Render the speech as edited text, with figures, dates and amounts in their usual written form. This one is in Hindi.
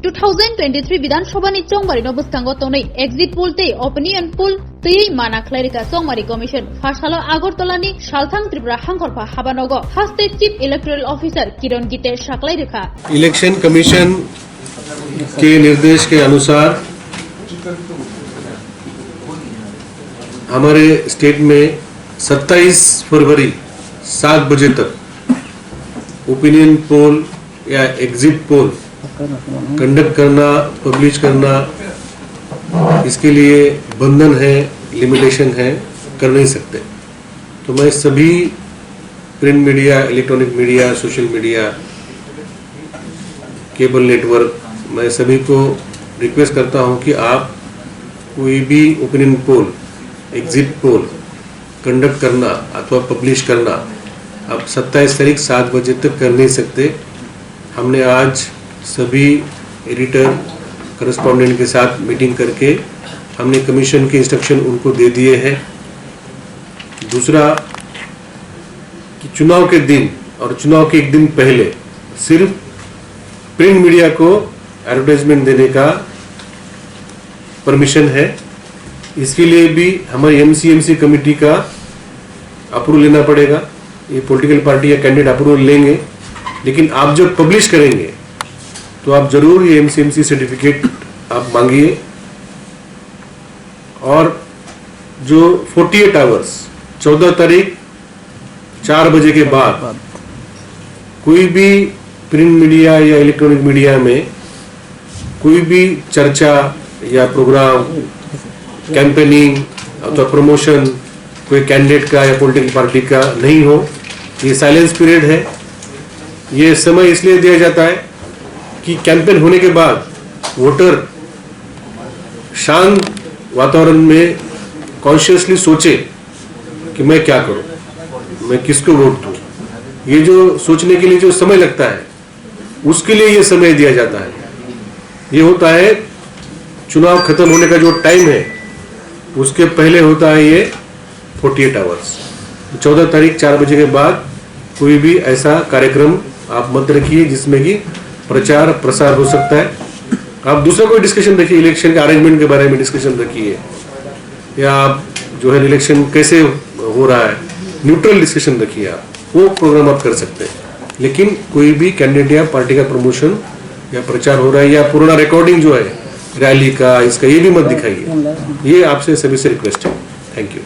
2023 विधानसभा नि चौंबारी नो बुस्थांगो तोनै एग्जिट पोल ते ओपिनियन पोल तैयै माना खलारिका चौंबारी कमिशन फारसालो आगरतलानि सालथां त्रिपुरा हांखरफा हाबानगो हास्ते chief electoral officer Kiran Gitte साकलाई रेखा इलेक्शन कमीशन के निर्देश के अनुसार हमारे स्टेट में 27 फरवरी 7 बजे तक ओपिनियन पोल या एग्जिट पोल कंडक्ट करना, पब्लिश करना, इसके लिए बंधन है, लिमिटेशन है, कर नहीं सकते। तो मैं सभी print media, electronic media, social media, cable network, मैं सभी को रिक्वेस्ट करता हूं कि आप कोई भी opinion poll, exit poll conduct करना अथवा पब्लिश करना अब 27 तारीख 7 बजे तक कर नहीं सकते। हमने आज सभी एडिटर, करस्पॉन्डेंट के साथ मीटिंग करके हमने कमीशन के इंस्ट्रक्शन उनको दे दिए हैं। दूसरा कि चुनाव के दिन और चुनाव के एक दिन पहले सिर्फ प्रिंट मीडिया को एडवर्टाइजमेंट देने का परमिशन है। इसके लिए भी हमारी एमसीएमसी कमेटी का अप्रूवल लेना पड़ेगा। ये पॉलिटिकल पार्टी या कैंडिडेट अप्रूवल लेंगे, लेकिन आप जब पब्लिश करेंगे तो आप जरूर ये एमसीएमसी सर्टिफिकेट आप मांगिए। और जो 48 आवर्स 14 तारीख 4 बजे के बाद कोई भी प्रिंट मीडिया या इलेक्ट्रॉनिक मीडिया में कोई भी चर्चा या प्रोग्राम, कैंपेनिंग अथवा प्रमोशन कोई कैंडिडेट का या पॉलिटिकल पार्टी का नहीं हो। ये साइलेंस पीरियड है। ये समय इसलिए दिया जाता है कि कैंपेन होने के बाद वोटर शांत वातावरण में कॉन्शियसली सोचे कि मैं क्या करूं, मैं किसको वोट दूं। ये जो सोचने के लिए जो समय लगता है उसके लिए ये समय दिया जाता है। ये होता है चुनाव खत्म होने का जो टाइम है उसके पहले होता है ये 48 आवर्स। 14 तारीख 4 बजे के बाद कोई भी ऐसा कार्यक्रम आप मत रखिए जिसमें कि प्रचार प्रसार हो सकता है। आप दूसरा कोई डिस्कशन रखिए, इलेक्शन के अरेंजमेंट के बारे में डिस्कशन रखिए, या आप जो है इलेक्शन कैसे हो रहा है, न्यूट्रल डिस्कशन रखिए। आप वो प्रोग्राम आप कर सकते हैं, लेकिन कोई भी कैंडिडेट या पार्टी का प्रमोशन या प्रचार हो रहा है या पुराना रिकॉर्डिंग जो है रैली का, इसका, ये भी मत दिखाइए। ये आपसे सभी से रिक्वेस्ट है। Thank you.